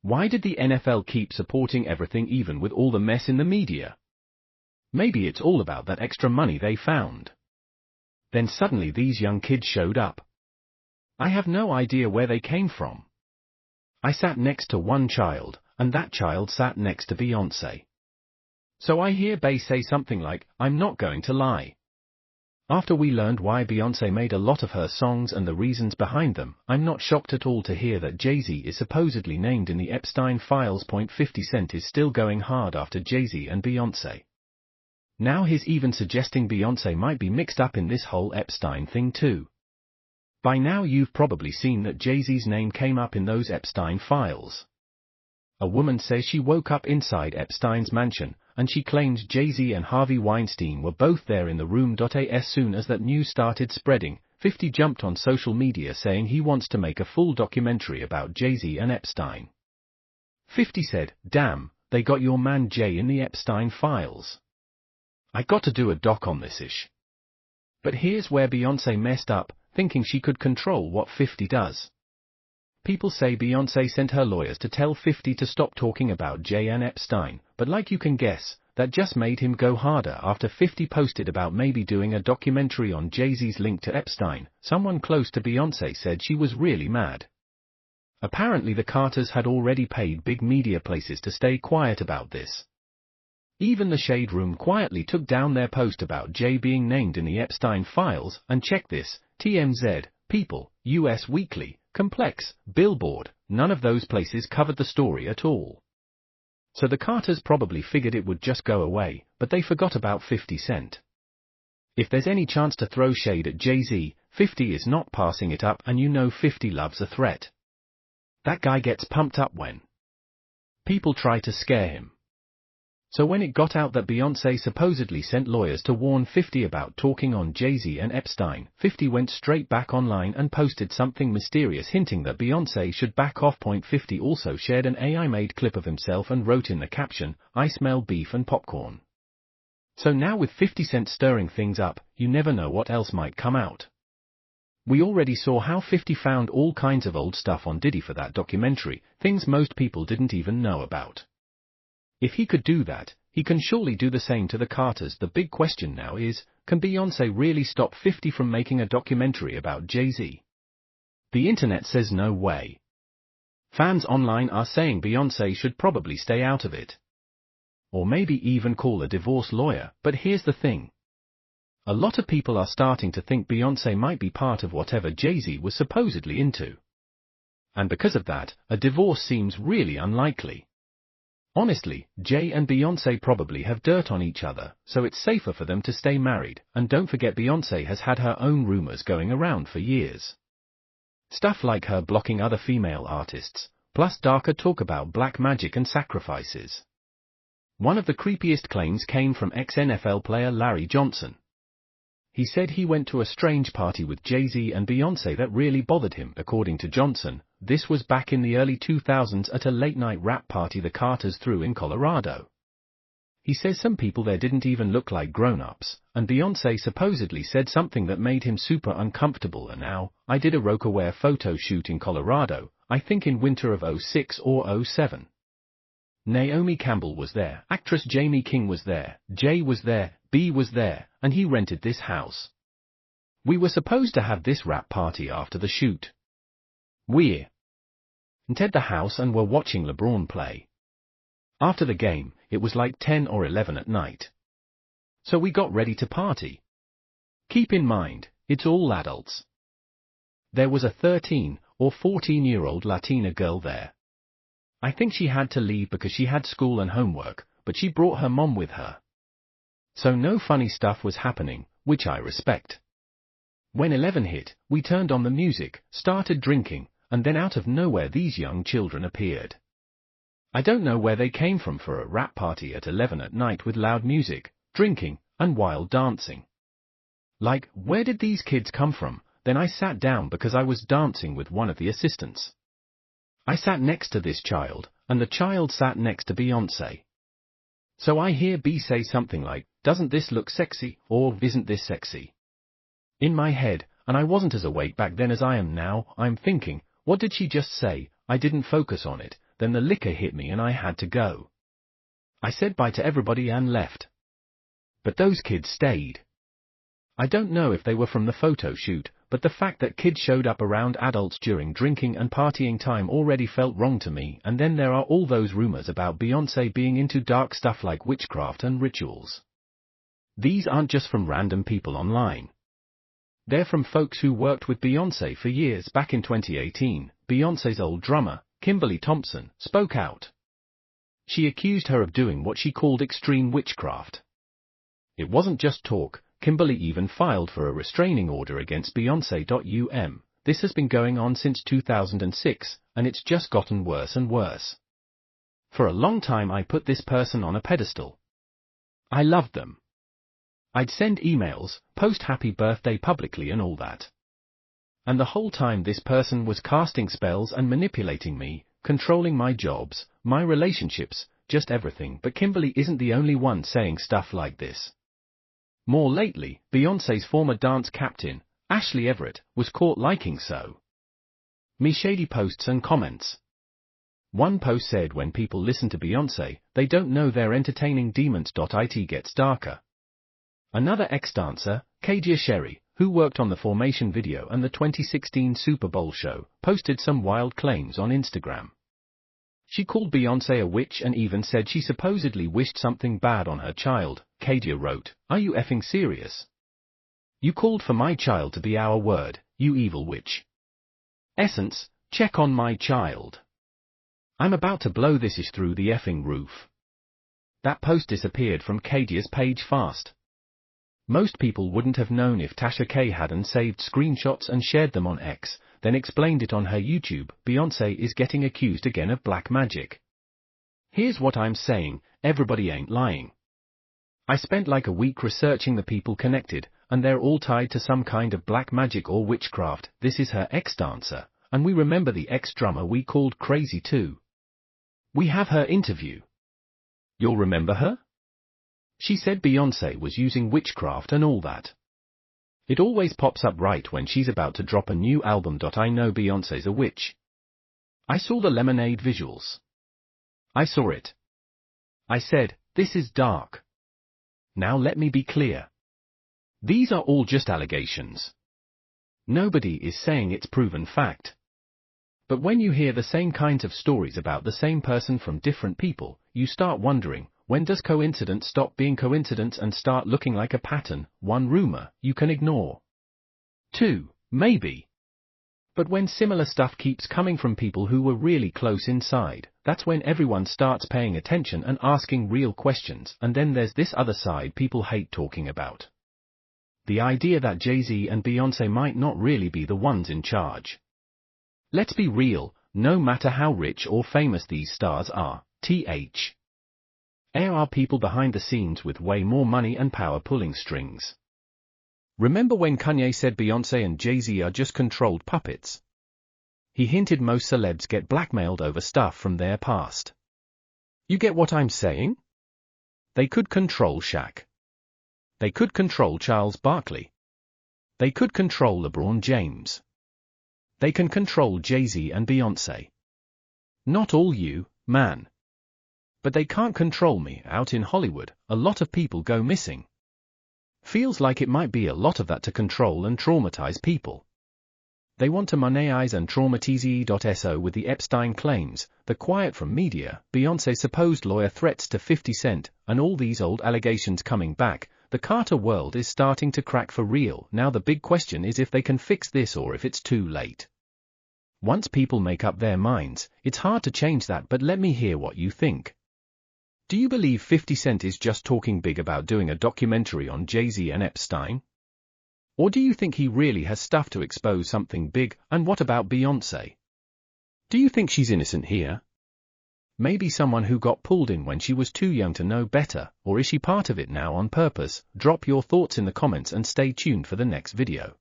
Why did the NFL keep supporting everything even with all the mess in the media? Maybe it's all about that extra money they found. Then suddenly these young kids showed up. I have no idea where they came from. I sat next to one child, and that child sat next to Beyoncé. So I hear Bey say something like, "I'm not going to lie." After we learned why Beyoncé made a lot of her songs and the reasons behind them, I'm not shocked at all to hear that Jay-Z is supposedly named in the Epstein files. 50 Cent is still going hard after Jay-Z and Beyoncé. Now he's even suggesting Beyoncé might be mixed up in this whole Epstein thing too. By now you've probably seen that Jay-Z's name came up in those Epstein files. A woman says she woke up inside Epstein's mansion, and she claims Jay-Z and Harvey Weinstein were both there in the room. As soon as that news started spreading, 50 jumped on social media saying he wants to make a full documentary about Jay-Z and Epstein. 50 said, "Damn, they got your man Jay in the Epstein files. I got to do a doc on this ish." But here's where Beyoncé messed up, thinking she could control what 50 does. People say Beyoncé sent her lawyers to tell 50 to stop talking about Jay and Epstein, but like you can guess, that just made him go harder after 50 posted about maybe doing a documentary on Jay-Z's link to Epstein. Someone close to Beyoncé said she was really mad. Apparently the Carters had already paid big media places to stay quiet about this. Even the Shade Room quietly took down their post about Jay being named in the Epstein files, and check this, TMZ, People, US Weekly, Complex, Billboard, none of those places covered the story at all. So the Carters probably figured it would just go away, but they forgot about 50 Cent. If there's any chance to throw shade at Jay-Z, 50 is not passing it up, and you know 50 loves a threat. That guy gets pumped up when people try to scare him. So when it got out that Beyoncé supposedly sent lawyers to warn 50 about talking on Jay-Z and Epstein, 50 went straight back online and posted something mysterious hinting that Beyoncé should back off. 50 also shared an AI-made clip of himself and wrote in the caption, "I smell beef and popcorn." So now with 50 Cent stirring things up, you never know what else might come out. We already saw how 50 found all kinds of old stuff on Diddy for that documentary, things most people didn't even know about. If he could do that, he can surely do the same to the Carters. The big question now is, can Beyoncé really stop 50 from making a documentary about Jay-Z? The internet says no way. Fans online are saying Beyoncé should probably stay out of it. Or maybe even call a divorce lawyer, but here's the thing. A lot of people are starting to think Beyoncé might be part of whatever Jay-Z was supposedly into. And because of that, a divorce seems really unlikely. Honestly, Jay and Beyoncé probably have dirt on each other, so it's safer for them to stay married, and don't forget Beyoncé has had her own rumors going around for years. Stuff like her blocking other female artists, plus darker talk about black magic and sacrifices. One of the creepiest claims came from ex-NFL player Larry Johnson. He said he went to a strange party with Jay-Z and Beyoncé that really bothered him. According to Johnson, this was back in the early 2000s at a late-night rap party the Carters threw in Colorado. He says some people there didn't even look like grown-ups, and Beyoncé supposedly said something that made him super uncomfortable. And now, I did a Rocawear photo shoot in Colorado, I think in winter of 06 or 07. Naomi Campbell was there, actress Jamie King was there, Jay was there, B was there, and he rented this house. We were supposed to have this rap party after the shoot. We entered the house and were watching LeBron play. After the game, it was like 10 or 11 at night. So we got ready to party. Keep in mind, it's all adults. There was a 13 or 14-year-old Latina girl there. I think she had to leave because she had school and homework, but she brought her mom with her. So no funny stuff was happening, which I respect. When 11 hit, we turned on the music, started drinking, and then out of nowhere these young children appeared. I don't know where they came from for a rap party at 11 at night with loud music, drinking, and wild dancing. Like, where did these kids come from? Then I sat down because I was dancing with one of the assistants. I sat next to this child, and the child sat next to Beyoncé. So I hear B say something like, "Doesn't this look sexy?" or "Isn't this sexy?" In my head, and I wasn't as awake back then as I am now, I'm thinking, what did she just say? I didn't focus on it. then the liquor hit me and I had to go. I said bye to everybody and left. But those kids stayed. I don't know if they were from the photo shoot, but the fact that kids showed up around adults during drinking and partying time already felt wrong to me, and then there are all those rumors about Beyoncé being into dark stuff like witchcraft and rituals. These aren't just from random people online. They're from folks who worked with Beyoncé for years. Back in 2018, Beyoncé's old drummer, Kimberly Thompson, spoke out. She accused her of doing what she called extreme witchcraft. It wasn't just talk. Kimberly even filed for a restraining order against Beyoncé. This has been going on since 2006, and it's just gotten worse and worse. For a long time I put this person on a pedestal. I loved them. I'd send emails, post happy birthday publicly and all that. And the whole time this person was casting spells and manipulating me, controlling my jobs, my relationships, just everything. But Kimberly isn't the only one saying stuff like this. More lately, Beyoncé's former dance captain, Ashley Everett, was caught liking me shady posts and comments. One post said when people listen to Beyoncé, they don't know they're entertaining demons. It gets darker. Another ex-dancer, Kadia Sherry, who worked on the Formation video and the 2016 Super Bowl show, posted some wild claims on Instagram. She called Beyoncé a witch and even said she supposedly wished something bad on her child. Kadia wrote, "Are you effing serious? You called for my child to be our word, you evil witch. Essence, check on my child. I'm about to blow this ish through the effing roof." That post disappeared from Kadia's page fast. Most people wouldn't have known if Tasha K hadn't saved screenshots and shared them on X, then explained it on her YouTube. Beyoncé is getting accused again of black magic. Here's what I'm saying, everybody ain't lying. I spent like a week researching the people connected, and they're all tied to some kind of black magic or witchcraft. This is her ex-dancer, and we remember the ex-drummer we called crazy too. We have her interview. You'll remember her? She said Beyoncé was using witchcraft and all that. It always pops up right when she's about to drop a new album. I know Beyoncé's a witch. I saw the Lemonade visuals. I saw it. I said, this is dark. Now let me be clear. These are all just allegations. Nobody is saying it's proven fact. But when you hear the same kinds of stories about the same person from different people, you start wondering, when does coincidence stop being coincidence and start looking like a pattern? 1 rumor, you can ignore. 2, maybe. But when similar stuff keeps coming from people who were really close inside, that's when everyone starts paying attention and asking real questions. And then there's this other side people hate talking about. The idea that Jay-Z and Beyoncé might not really be the ones in charge. Let's be real, no matter how rich or famous these stars are, there are people behind the scenes with way more money and power pulling strings. Remember when Kanye said Beyoncé and Jay-Z are just controlled puppets? He hinted most celebs get blackmailed over stuff from their past. You get what I'm saying? They could control Shaq. They could control Charles Barkley. They could control LeBron James. They can control Jay-Z and Beyoncé. Not all you, man. But they can't control me. Out in Hollywood, a lot of people go missing. Feels like it might be a lot of that to control and traumatize people. They want to monetize and traumatize. With the Epstein claims, the quiet from media, Beyoncé's supposed lawyer threats to 50 Cent, and all these old allegations coming back, the Carter world is starting to crack for real. Now the big question is if they can fix this or if it's too late. Once people make up their minds, it's hard to change that, but let me hear what you think. Do you believe 50 Cent is just talking big about doing a documentary on Jay-Z and Epstein? Or do you think he really has stuff to expose something big? And what about Beyoncé? Do you think she's innocent here? Maybe someone who got pulled in when she was too young to know better, or is she part of it now on purpose? Drop your thoughts in the comments and stay tuned for the next video.